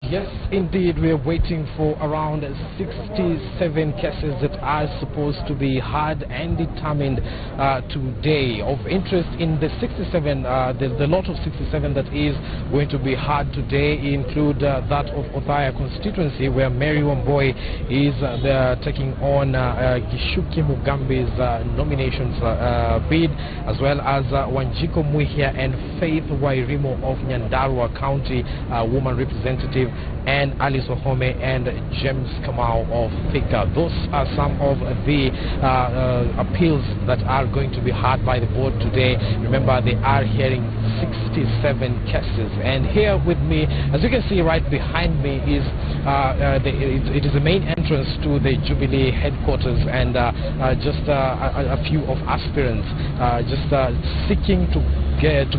Yes, indeed, we are waiting for around 67 cases that are supposed to be heard and determined today. Of interest in the 67, the lot of 67 that is going to be heard today include that of Othaya constituency, where Mary Wamboi is taking on Gishuki Mugambi's nominations bid, as well as Wanjiko Muhia and Faith Wairimo of Nyandarua County, woman representative, and Alice Ohome and James Kamau of Thika. Those are some of the appeals that are going to be heard by the board today. Remember, they are hearing 67 cases. And here with me, as you can see right behind me, is it is the main entrance to the Jubilee headquarters, and just a few of aspirants just seeking to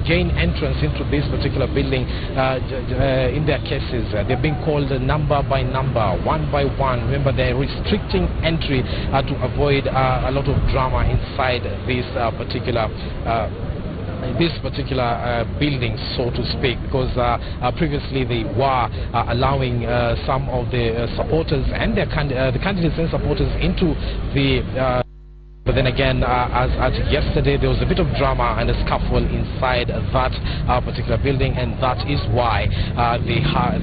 gain entrance into this particular building in their cases. They're being called number by number, one by one. Remember, they're restricting entry to avoid a lot of drama inside this particular building, so to speak, because previously they were allowing some of the supporters and the candidates and supporters into the but then again, as yesterday, there was a bit of drama and a scuffle inside that particular building, and that is why they have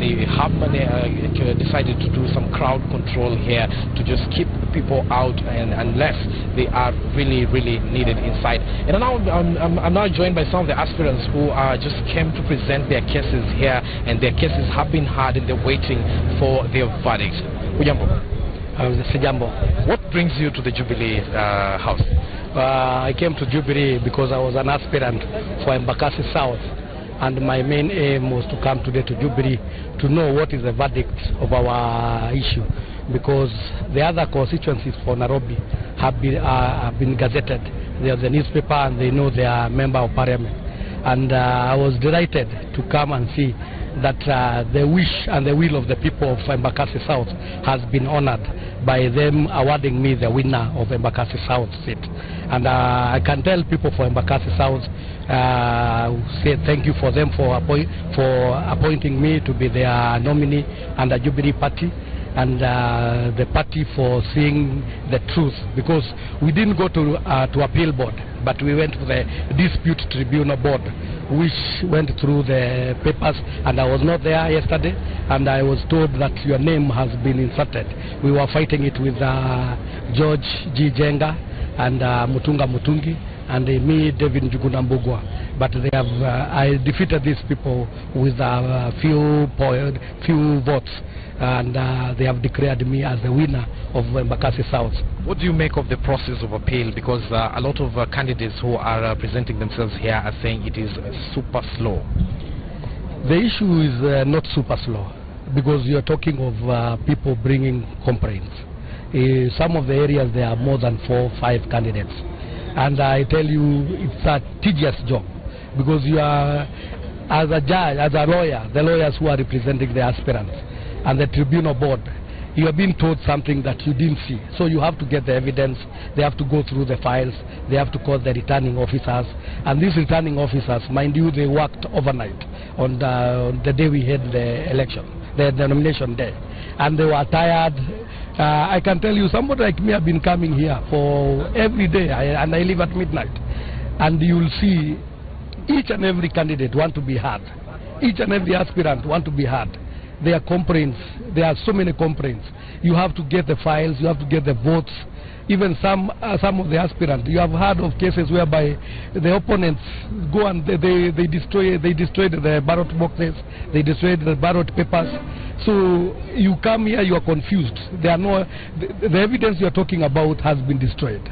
decided to do some crowd control here to just keep people out, and unless they are really needed inside. And now I'm now joined by some of the aspirants who just came to present their cases here, and their cases have been heard and they're waiting for their verdict. Ujambo. What brings you to the Jubilee house? I came to Jubilee because I was an aspirant for Embakasi South, and my main aim was to come today to Jubilee to know what is the verdict of our issue, because the other constituencies for Nairobi have been gazetted. They have the newspaper and they know they are member of parliament, and I was delighted to come and see that the wish and the will of the people of Embakasi South has been honored by them awarding me the winner of Embakasi South seat. And I can tell people for Embakasi South, say thank you for them for appointing me to be their nominee and the Jubilee Party, and the party for seeing the truth, because we didn't go to appeal board, but we went to the dispute tribunal board, which went through the papers, and I was not there yesterday, and I was told that your name has been inserted. We were fighting it with George G. Jenga and Mutunga Mutungi, and me, David Njugunambugwa. But they have, I defeated these people with a few votes, and they have declared me as the winner of Embakasi South. What do you make of the process of appeal? Because a lot of candidates who are presenting themselves here are saying it is super slow. The issue is not super slow, because you are talking of people bringing complaints. Some of the areas there are more than 4 or 5 candidates, and I tell you it's a tedious job, because you are, as a judge, as a lawyer, the lawyers who are representing the aspirants and the tribunal board, you are being told something that you didn't see. So you have to get the evidence, they have to go through the files, they have to call the returning officers. And these returning officers, mind you, they worked overnight on the day we had the election, the nomination day. And they were tired. I can tell you, somebody like me have been coming here for every day, and I leave at midnight. And you'll see each and every candidate want to be heard. Each and every aspirant want to be heard. There are complaints. There are so many complaints. You have to get the files. You have to get the votes. Even some of the aspirants, you have heard of cases whereby the opponents go and they destroyed the ballot boxes. They destroyed the ballot papers. So you come here, you are confused. There are no the evidence you are talking about has been destroyed.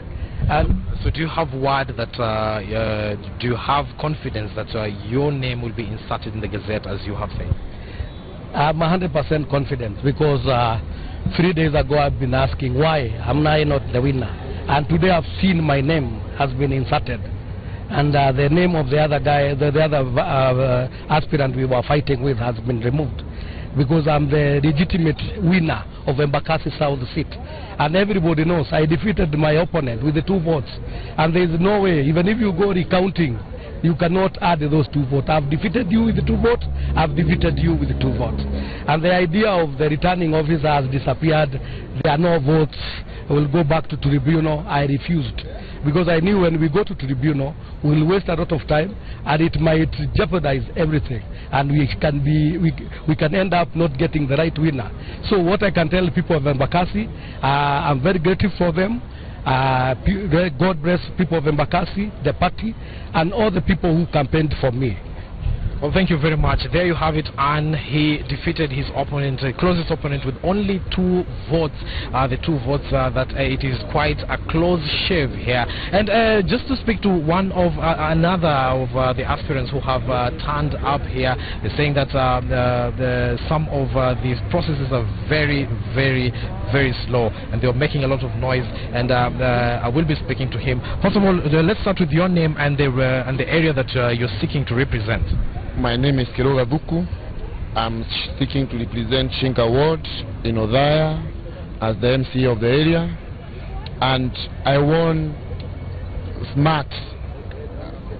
And so do you have word that do you have confidence that your name will be inserted in the Gazette, as you have said? I'm 100% confident, because 3 days ago I've been asking why am I not the winner, and today I've seen my name has been inserted, and the name of the other guy, the other aspirant we were fighting with, has been removed, because I'm the legitimate winner of Embakasi South seat, and everybody knows I defeated my opponent with the 2 votes, and there is no way, even if you go recounting, you cannot add those 2 votes. I've defeated you with the 2 votes, I've defeated you with the 2 votes. And the idea of the returning officer has disappeared. There are no votes. We'll go back to tribunal. I refused, because I knew when we go to tribunal, we'll waste a lot of time, and it might jeopardize everything, and we can end up not getting the right winner. So what I can tell people of Embakasi, I'm very grateful for them. God bless people of Embakasi, the party, and all the people who campaigned for me. Well, thank you very much. There you have it, and he defeated his opponent, closest opponent, with only 2 votes. The 2 votes that it is quite a close shave here. And just to speak to one of another of the aspirants who have turned up here, they're saying that some of these processes are very, very, very slow, and they're making a lot of noise. And I will be speaking to him. First of all, let's start with your name and the area that you're seeking to represent. My name is Kiroga Buku. I'm seeking to represent Shinka Ward in Odhaya as the MC of the area, and I won smart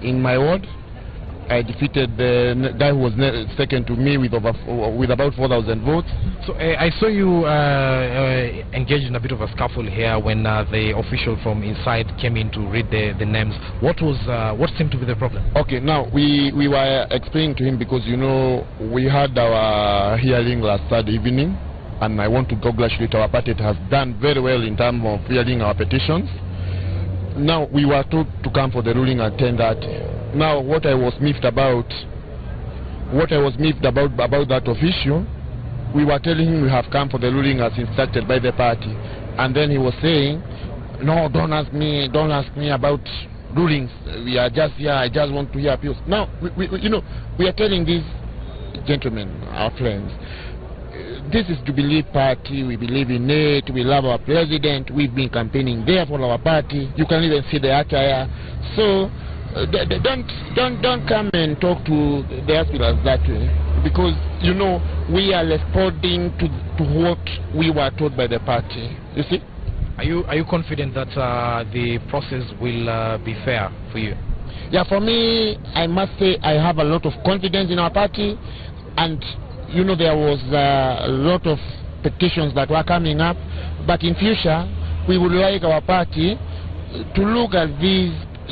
in my ward. I defeated the guy who was second to me with about 4,000 votes. So I saw you engaged in a bit of a scuffle here when the official from inside came in to read the names. What seemed to be the problem? Okay, now we were explaining to him, because you know we had our hearing last Saturday evening, and I want to congratulate our party. It has done very well in terms of hearing our petitions. Now we were told to come for the ruling at 10:30. Now what I was miffed about that official, we were telling him we have come for the ruling as instructed by the party, and then he was saying, no, don't ask me about rulings. We are just here. I just want to hear appeals. Now we are telling these gentlemen, our friends, this is Jubilee Party. We believe in it. We love our president. We've been campaigning there for our party. You can even see the attire. So don't come and talk to the aspirants that way, because you know we are responding to what we were told by the party. You see? Are you confident that the process will be fair for you? Yeah, for me, I must say I have a lot of confidence in our party, and you know there was a lot of petitions that were coming up, but in future we would like our party to look at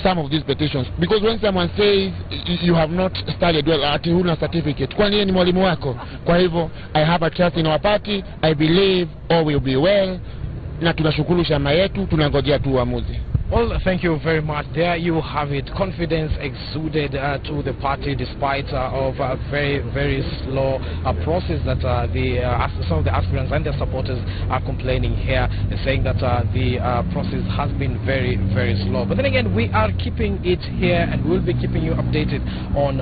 some of these petitions, because when someone says you have not studied well, ati huna certificate, kwani yeye ni mwalimu wako? Kwa hivyo I have a trust in our party. I believe all will be well, na tunashukuru chama yetu, tunangojea tu uamuzi. Well, thank you very much. There you have it. Confidence exuded to the party despite of a very, very slow process that some of the aspirants and their supporters are complaining here. They're saying that the process has been very, very slow. But then again, we are keeping it here, and we'll be keeping you updated on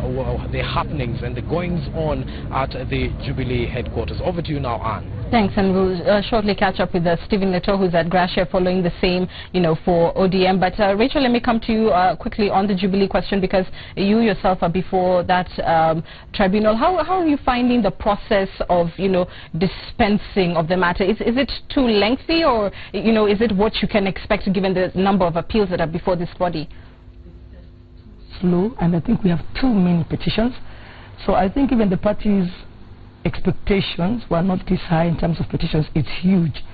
the happenings and the goings on at the Jubilee headquarters. Over to you now, Anne. Thanks, and we'll shortly catch up with Stephen Leto, who's at Gracia, following the same, for ODM. But Rachel, let me come to you quickly on the Jubilee question, because you yourself are before that tribunal. How are you finding the process of, dispensing of the matter? Is it too lengthy, or, is it what you can expect given the number of appeals that are before this body? Slow, and I think we have too many petitions. So I think even the parties' expectations were not this high in terms of petitions. It's huge.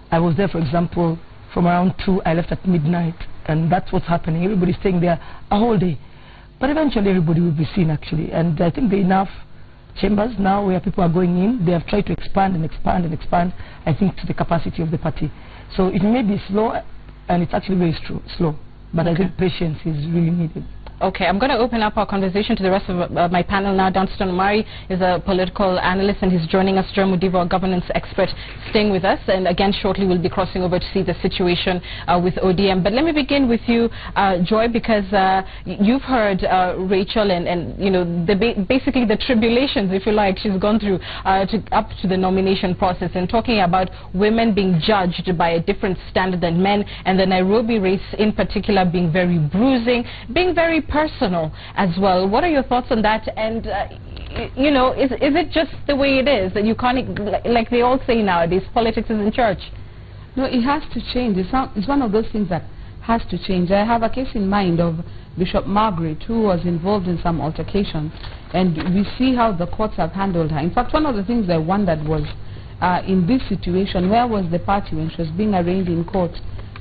I was there, for example, from around 2, I left at midnight, and that's what's happening. Everybody's staying there a whole day. But eventually everybody will be seen, actually. And I think there are enough chambers now where people are going in. They have tried to expand and expand and expand, I think, to the capacity of the party. So it may be slow, and it's actually very slow. But I think patience is really needed. Okay, I'm going to open up our conversation to the rest of my panel now. Dunstan Omari is a political analyst, and he's joining us. Joy Mudivo, a governance expert, staying with us. And again, shortly we'll be crossing over to see the situation with ODM. But let me begin with you, Joy, because you've heard Rachel and basically the tribulations, if you like, she's gone through up to the nomination process, and talking about women being judged by a different standard than men, and the Nairobi race in particular being very bruising, being very personal as well. What are your thoughts on that? And is it just the way it is that you can't, like they all say nowadays, politics is in church? No, it has to change. It's one of those things that has to change. I have a case in mind of Bishop Margaret, who was involved in some altercations, and we see how the courts have handled her. In fact, one of the things I wondered was, in this situation, where was the party when she was being arraigned in court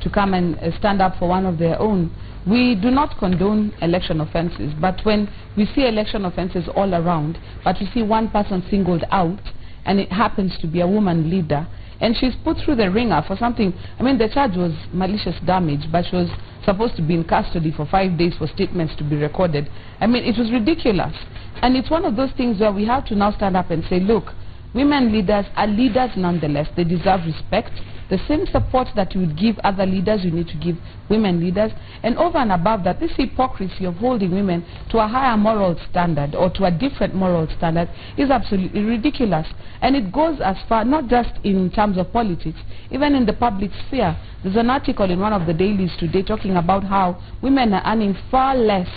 to come and stand up for one of their own? We do not condone election offenses, but when we see election offenses all around, but we see one person singled out, and it happens to be a woman leader, and she's put through the ringer for something. I mean, the charge was malicious damage, but she was supposed to be in custody for 5 days for statements to be recorded. I mean, it was ridiculous. And it's one of those things where we have to now stand up and say, look, women leaders are leaders nonetheless. They deserve respect. The same support that you would give other leaders, you need to give women leaders. And over and above that, this hypocrisy of holding women to a higher moral standard or to a different moral standard is absolutely ridiculous. And it goes as far, not just in terms of politics, even in the public sphere. There's an article in one of the dailies today talking about how women are earning far less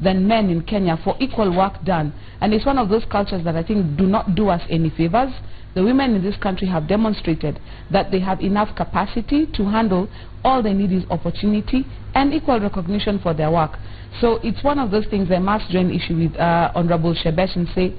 than men in Kenya for equal work done. And it's one of those cultures that I think do not do us any favors. The women in this country have demonstrated that they have enough capacity to handle. All they need is opportunity and equal recognition for their work. So it's one of those things I must join issue with Honorable Shebesh and say,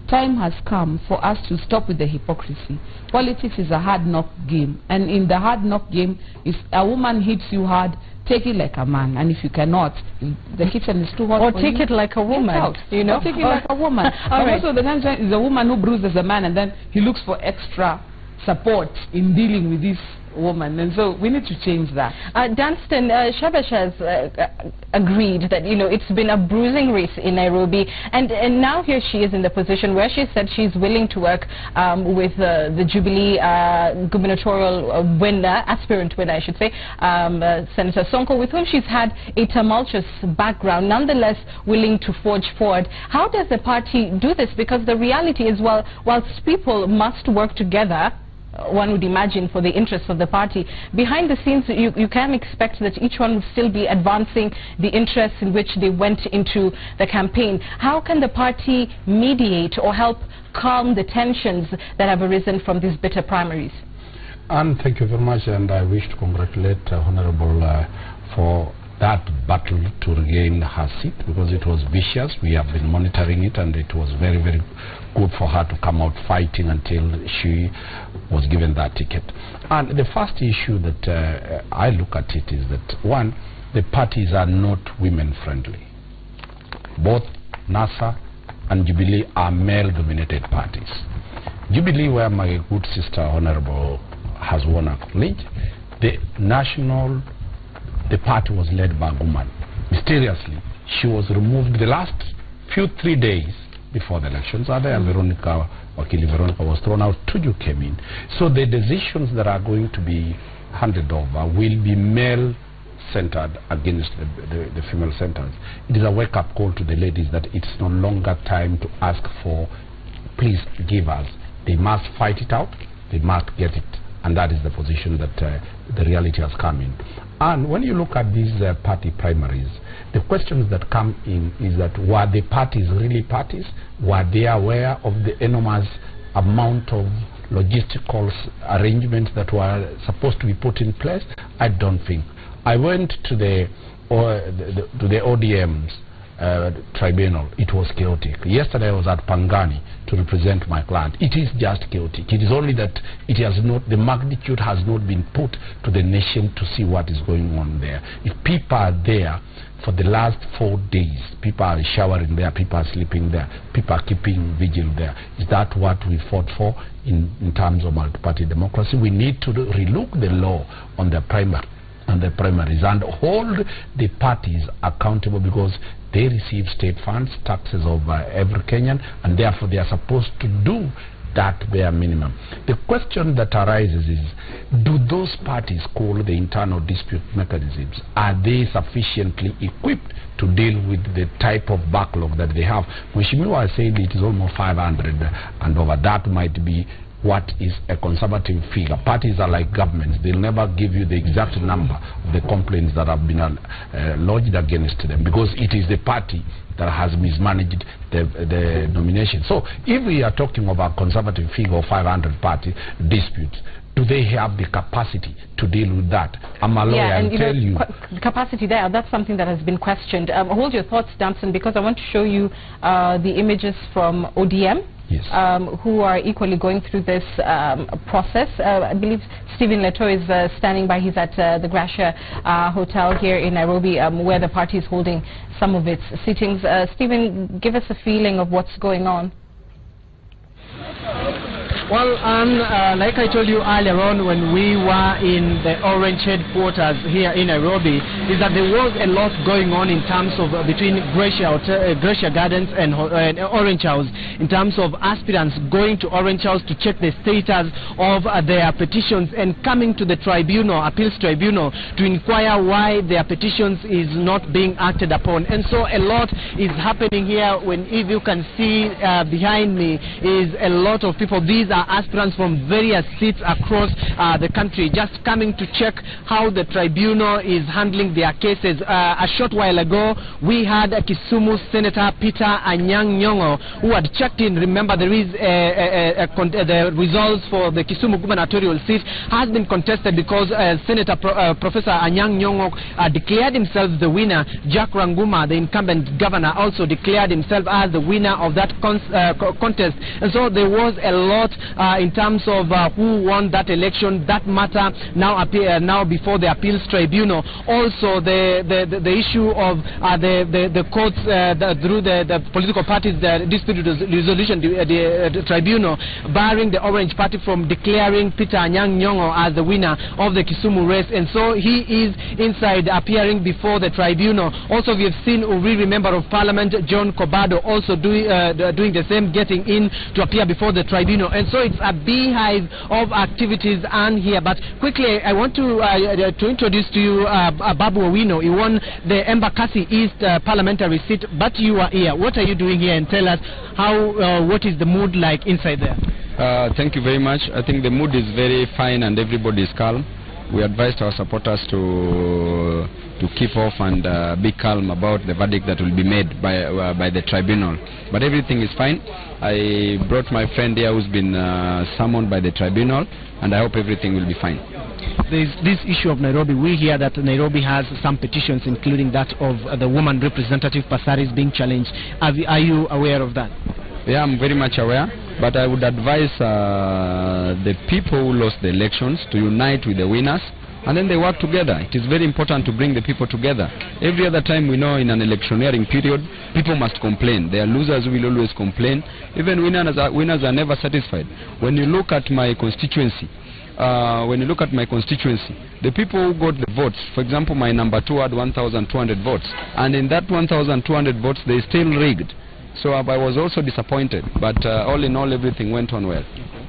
time has come for us to stop with the hypocrisy. Politics is a hard knock game, and in the hard knock game, if a woman hits you hard, take it like a man, and if you cannot, the kitchen is too hot or for take you, it like a woman, you know, or take it like a woman. But right. also the time is a woman who bruises a man, and then he looks for extra support in dealing with this woman, and so we need to change that. Dunstan, Shebesh has agreed that, you know, it's been a bruising race in Nairobi, and now here she is in the position where she said she's willing to work with the Jubilee gubernatorial winner, aspirant winner I should say, Senator Sonko, with whom she's had a tumultuous background, nonetheless willing to forge forward. How does the party do this? Because the reality is, well, whilst people must work together, one would imagine, for the interests of the party, behind the scenes you can expect that each one would still be advancing the interests in which they went into the campaign. How can the party mediate or help calm the tensions that have arisen from these bitter primaries? And thank you very much, and I wish to congratulate Honorable for that battle to regain her seat, because it was vicious. We have been monitoring it, and it was very, very good for her to come out fighting until she was given that ticket. And the first issue that I look at it is that, one, the parties are not women friendly. Both NASA and Jubilee are male-dominated parties. Jubilee, where my good sister Honorable has won a college, the party was led by a woman. Mysteriously, she was removed the last 3 days before the elections. Veronica was thrown out. Tuju came in. So the decisions that are going to be handed over will be male-centered against the female-centered. It is a wake-up call to the ladies that it's no longer time to ask for, please give us. They must fight it out. They must get it. And that is the position that the reality has come in. And when you look at these party primaries, the questions that come in is that, were the parties really parties? Were they aware of the enormous amount of logistical arrangements that were supposed to be put in place? I don't think. I went to the ODM's tribunal. It was chaotic. Yesterday I was at Pangani to represent my client. It is just chaotic. It is only that it has not, the magnitude has not been put to the nation to see what is going on there. If people are there for the last 4 days, people are showering there, people are sleeping there, people are keeping vigil there, is that what we fought for in terms of multi-party democracy? We need to relook the law on the primaries and hold the parties accountable, because they receive state funds, taxes of every Kenyan, and therefore they are supposed to do that bare minimum. The question that arises is, do those parties call the internal dispute mechanisms? Are they sufficiently equipped to deal with the type of backlog that they have? Mheshimiwa said it is almost 500 and over. That might be what is a conservative figure. Parties are like governments. They'll never give you the exact number of the complaints that have been lodged against them, because it is the party that has mismanaged the nomination. So if we are talking about conservative figure of 500 party disputes, do they have the capacity to deal with that? I'm a lawyer, and tell you. Capacity there, that's something that has been questioned. Hold your thoughts, Damson, because I want to show you the images from ODM. Yes. Who are equally going through this process. I believe Stephen Leto is standing by. He's at the Gracia Hotel here in Nairobi, where the party is holding some of its sittings. Stephen, give us a feeling of what's going on. Well, like I told you earlier on when we were in the Orange headquarters here in Nairobi, is that there was a lot going on in terms of between Gracia Gardens and Orange House, in terms of aspirants going to Orange House to check the status of their petitions and coming to the tribunal, appeals tribunal, to inquire why their petitions is not being acted upon. And so a lot is happening here. When, if you can see behind me, is a lot of people. These are aspirants from various seats across the country, just coming to check how the tribunal is handling their cases. A short while ago, we had Kisumu Senator Peter Anyang' Nyong'o, who had checked in. Remember, there is the results for the Kisumu gubernatorial seat has been contested because Senator Professor Anyang' Nyong'o declared himself the winner. Jack Ranguma, the incumbent governor, also declared himself as the winner of that contest. And so there was a lot in terms of who won that election. That matter now before the appeals tribunal. Also the issue of the courts through the political parties, the dispute resolution the tribunal, barring the Orange Party from declaring Peter Anyang' Nyong'o as the winner of the Kisumu race. And so he is inside appearing before the tribunal. Also we have seen Uriri Member of Parliament John Kobado also doing the same, getting in to appear before the tribunal. And so it's a beehive of activities and here. But quickly, I want to introduce to you Babu Owino. He won the Embakasi East parliamentary seat, but you are here. What are you doing here? And tell us how what is the mood like inside there? Thank you very much. I think the mood is very fine and everybody is calm. We advised our supporters to keep off and be calm about the verdict that will be made by the tribunal. But everything is fine. I brought my friend here who's been summoned by the tribunal, and I hope everything will be fine. There's this issue of Nairobi. We hear that Nairobi has some petitions, including that of the woman representative Pasaris being challenged. Are you aware of that? Yeah, I'm very much aware, but I would advise the people who lost the elections to unite with the winners, and then they work together. It is very important to bring the people together. Every other time we know in an electioneering period, people must complain. There are losers who will always complain. Even winners are never satisfied. When you look at my constituency, the people who got the votes, for example, my number 2 had 1,200 votes, and in that 1,200 votes, they still rigged. So I was also disappointed, but all in all, everything went on well.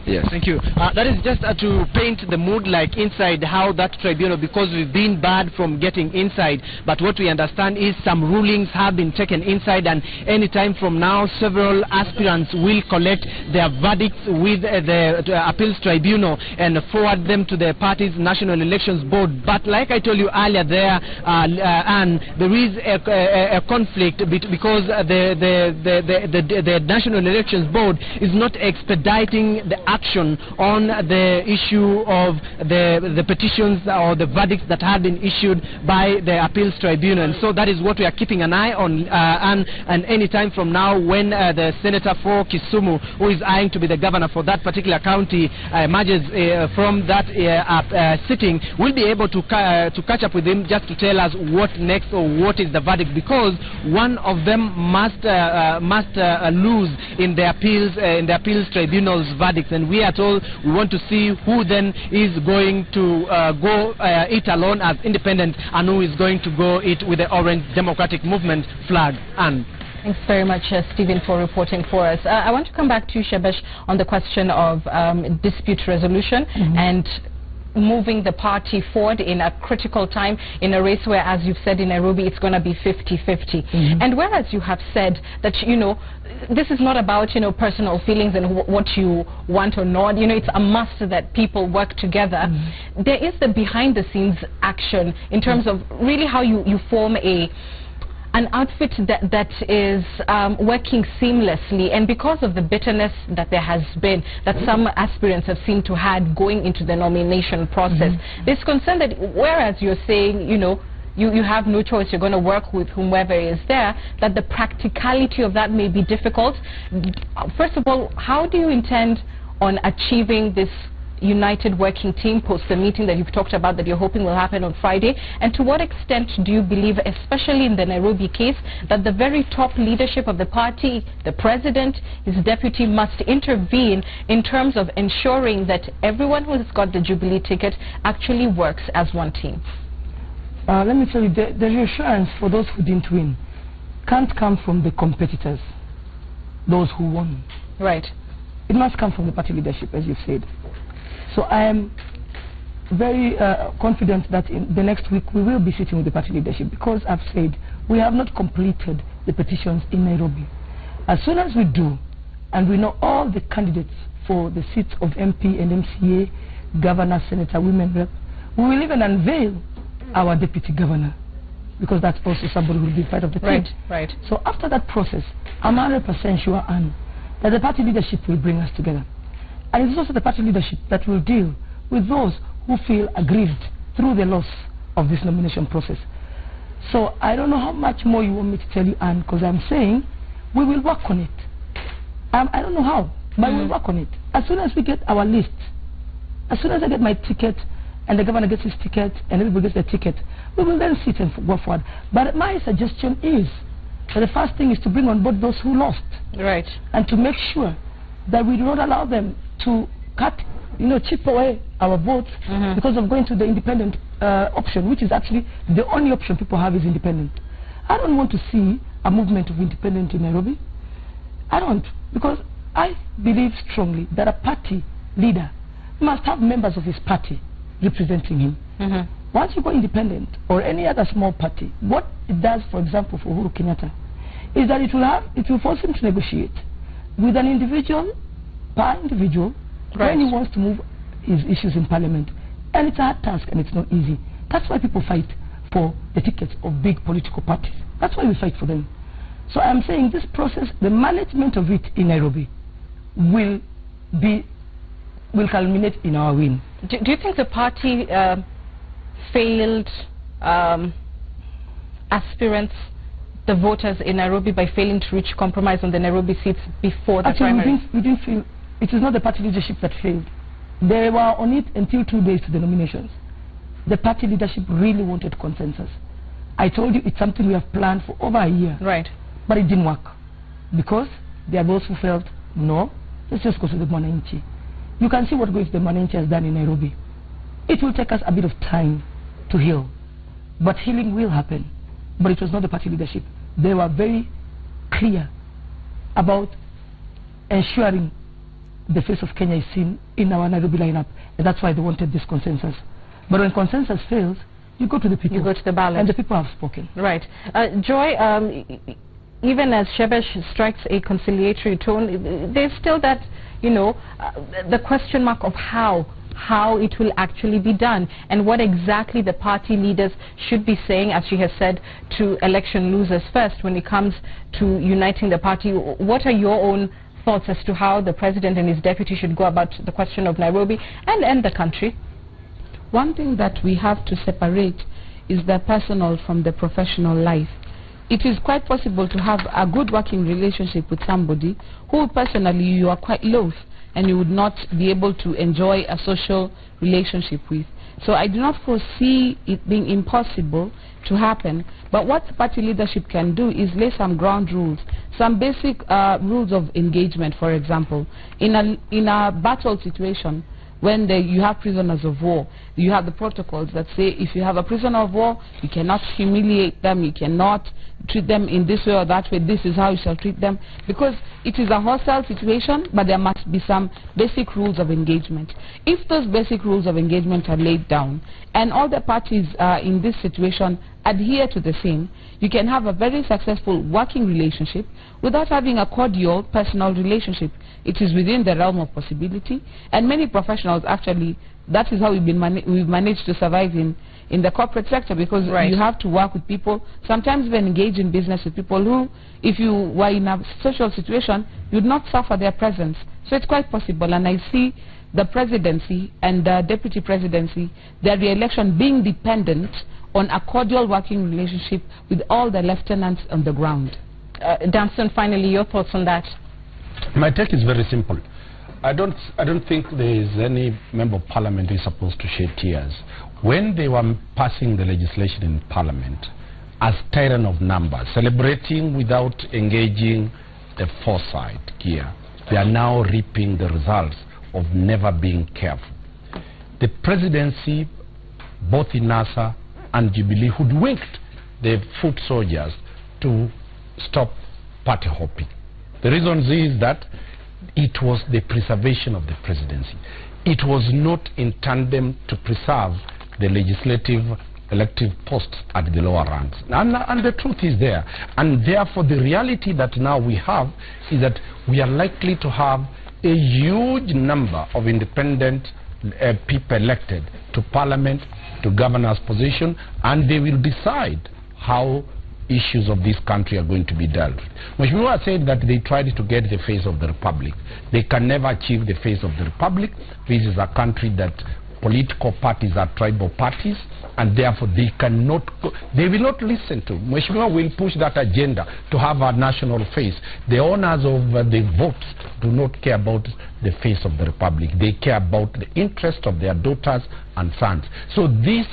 Yes. Thank you. That is just to paint the mood like inside how that tribunal, because we've been barred from getting inside, but what we understand is some rulings have been taken inside, and any time from now several aspirants will collect their verdicts with the appeals tribunal and forward them to the party's National Elections Board. But like I told you earlier there, and there is a conflict because the National Elections Board is not expediting the action on the issue of the petitions or the verdicts that have been issued by the appeals tribunal. And so that is what we are keeping an eye on, and any time from now when the senator for Kisumu, who is eyeing to be the governor for that particular county, emerges from that sitting, we'll be able to catch up with him just to tell us what next or what is the verdict, because one of them must lose in the appeals tribunal's verdicts, and we are told we want to see who then is going to go it alone as independent, and who is going to go it with the Orange Democratic Movement flag. And thanks very much, Stephen, for reporting for us. I want to come back to you, Shebesh, on the question of dispute resolution and moving the party forward in a critical time in a race where, as you've said in Nairobi, it's going to be 50-50. And whereas you have said that, you know, this is not about, you know, personal feelings and what you want or not, you know, it's a must that people work together. There is the behind-the-scenes action in terms of really how you form an outfit that is working seamlessly, and because of the bitterness that there has been, that some aspirants have seemed to had going into the nomination process, there's concern that whereas you're saying, you know, you have no choice, you're going to work with whomever is there, that the practicality of that may be difficult. First of all, how do you intend on achieving this united working team post the meeting that you've talked about that you're hoping will happen on Friday? And to what extent do you believe, especially in the Nairobi case, that the very top leadership of the party, the president, his deputy, must intervene in terms of ensuring that everyone who has got the Jubilee ticket actually works as one team? Let me tell you, the reassurance for those who didn't win can't come from the competitors, those who won. Right. It must come from the party leadership, as you've said. So I am very confident that in the next week we will be sitting with the party leadership, because I've said we have not completed the petitions in Nairobi. As soon as we do, and we know all the candidates for the seats of MP and MCA, governor, senator, women rep, we will even unveil our deputy governor, because that's also somebody who will be part of the team. Right. So after that process, I'm 100% sure, Anne, that the party leadership will bring us together. And it's also the party leadership that will deal with those who feel aggrieved through the loss of this nomination process. So I don't know how much more you want me to tell you, Anne, because I'm saying we will work on it. I don't know how, but we'll work on it. As soon as we get our list, as soon as I get my ticket, and the governor gets his ticket, and everybody gets their ticket, we will then sit and go forward. But my suggestion is that the first thing is to bring on board those who lost. Right. And to make sure that we do not allow them to cut, you know, chip away our votes because of going to the independent option, which is actually the only option people have is independent. I don't want to see a movement of independent in Nairobi. I don't, because I believe strongly that a party leader must have members of his party representing him. Once you go independent or any other small party, what it does, for example, for Uhuru Kenyatta, is that it will force him to negotiate with an individual per individual when he wants to move his issues in parliament. And it's a hard task and it's not easy. That's why people fight for the tickets of big political parties. That's why we fight for them. So I'm saying this process, the management of it in Nairobi will culminate in our win. Do you think the party failed aspirants, the voters in Nairobi, by failing to reach compromise on the Nairobi seats before the primary? We didn't feel. It is not the party leadership that failed. They were on it until 2 days to the nominations. The party leadership really wanted consensus. I told you it's something we have planned for over a year. Right. But it didn't work, because there are those who felt, no, let's just go to the Mwananchi. You can see what going to the Mwananchi has done in Nairobi. It will take us a bit of time to heal, but healing will happen. But it was not the party leadership. They were very clear about ensuring the face of Kenya is seen in our Nairobi lineup, and that's why they wanted this consensus. But when consensus fails, you go to the people. You go to the ballot. And the people have spoken. Right. Joy, even as Shebesh strikes a conciliatory tone, there's still that, you know, the question mark of how it will actually be done, and what exactly the party leaders should be saying, as she has said, to election losers first when it comes to uniting the party. What are your own thoughts as to how the president and his deputy should go about the question of Nairobi and the country? One thing that we have to separate is the personal from the professional life. It is quite possible to have a good working relationship with somebody who personally you are quite loath and you would not be able to enjoy a social relationship with. So I do not foresee it being impossible to happen. But what the party leadership can do is lay some ground rules, some basic rules of engagement. For example, in a battle situation, when you have prisoners of war, you have the protocols that say if you have a prisoner of war, you cannot humiliate them, you cannot treat them in this way or that way, this is how you shall treat them, because it is a hostile situation, but there must be some basic rules of engagement. If those basic rules of engagement are laid down and all the parties in this situation adhere to the same, you can have a very successful working relationship without having a cordial personal relationship. It is within the realm of possibility, and many professionals actually, that is how we've managed to survive in the corporate sector, because you have to work with people, sometimes even engage in business with people who, if you were in a social situation, you would not suffer their presence. So it's quite possible, and I see the presidency and the deputy presidency, their re-election being dependent on a cordial working relationship with all the lieutenants on the ground. Dunstan, finally, your thoughts on that? My take is very simple. I don't think there is any member of parliament who is supposed to shed tears. When they were passing the legislation in parliament, as tyrant of numbers, celebrating without engaging the foresight here, they are now reaping the results of never being careful. The presidency, both in NASA and Jubilee, hoodwinked the foot soldiers to stop party hopping. The reason is that it was the preservation of the presidency. It was not in tandem to preserve the legislative elective posts at the lower ranks. And the truth is there. And therefore the reality that now we have is that we are likely to have a huge number of independent people elected to parliament, to governor's position, and they will decide how issues of this country are going to be dealt with. Mheshimiwa said that they tried to get the face of the republic. They can never achieve the face of the republic. This is a country that political parties are tribal parties, and therefore they cannot, they will not listen to. Mheshimiwa will push that agenda to have a national face. The owners of the votes do not care about the face of the republic. They care about the interest of their daughters and sons. So this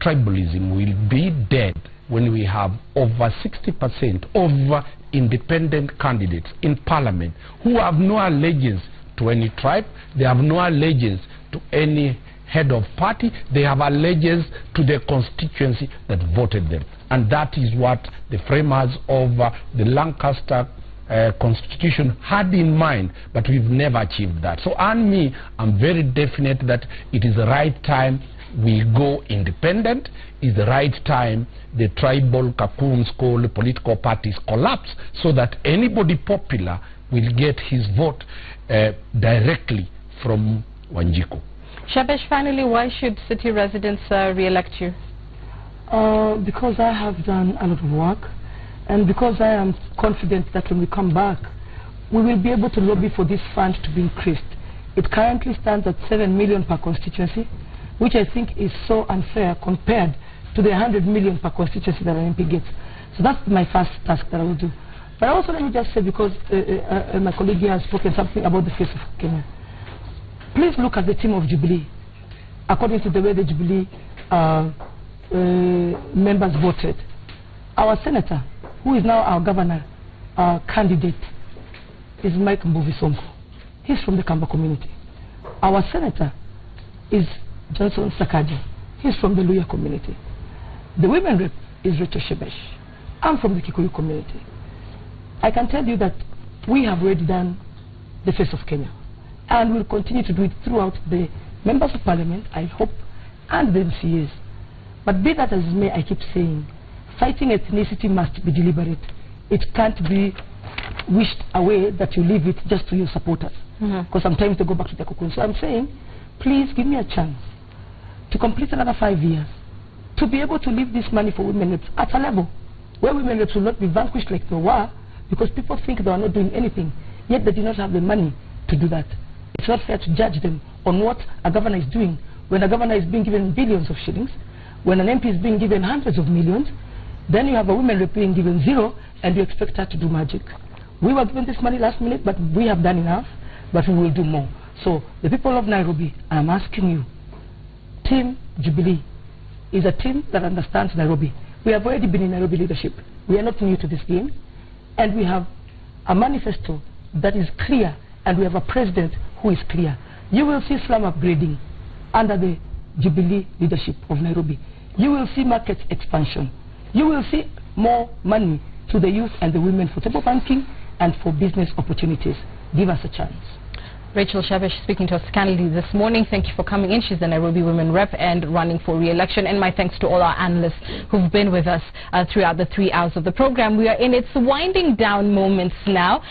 tribalism will be dead when we have over 60% of independent candidates in parliament who have no allegiance to any tribe, they have no allegiance to any head of party, they have allegiance to the constituency that voted them. And that is what the framers of the Lancaster Constitution had in mind, but we've never achieved that. So on me, I'm very definite that it is the right time we go independent, is the right time the tribal cocoons called political parties collapse, so that anybody popular will get his vote directly from Wanjiku. Shebesh, finally, why should city residents re-elect you? Because I have done a lot of work, and because I am confident that when we come back, we will be able to lobby for this fund to be increased. It currently stands at 7 million per constituency, which I think is so unfair compared to the 100 million per constituency that an MP gets. So that's my first task that I will do. But also let me just say, because my colleague here has spoken something about the face of Kenya. Please look at the team of Jubilee, according to the way the Jubilee members voted. Our senator, who is now our governor candidate, is Mike Mbuvi Sonko. He's from the Kamba community. Our senator is Johnson Sakaja. He's from the Luya community. The women rep is Rachel Shebesh. I'm from the Kikuyu community. I can tell you that we have already done the face of Kenya, and we'll continue to do it throughout the members of parliament, I hope, and the MCAs. But be that as it may, I keep saying, fighting ethnicity must be deliberate. It can't be wished away that you leave it just to your supporters, because sometimes they go back to their cocoon. So I'm saying, please give me a chance to complete another 5 years, to be able to leave this money for women reps at a level where women reps will not be vanquished like they were, because people think they are not doing anything, yet they do not have the money to do that. It's not fair to judge them on what a governor is doing when a governor is being given billions of shillings, when an MP is being given hundreds of millions. Then you have a women rep being given 0, and you expect her to do magic. We were given this money last minute, but we have done enough, but we will do more. So the people of Nairobi, I'm asking you, Team Jubilee is a team that understands Nairobi. We have already been in Nairobi leadership. We are not new to this game. And we have a manifesto that is clear, and we have a president who is clear. You will see slum upgrading under the Jubilee leadership of Nairobi. You will see market expansion. You will see more money to the youth and the women for table banking and for business opportunities. Give us a chance. Rachel Shavesh speaking to us candidly this morning. Thank you for coming in. She's the Nairobi Women Rep and running for re-election. And my thanks to all our analysts who've been with us throughout the 3 hours of the program. We are in its winding down moments now.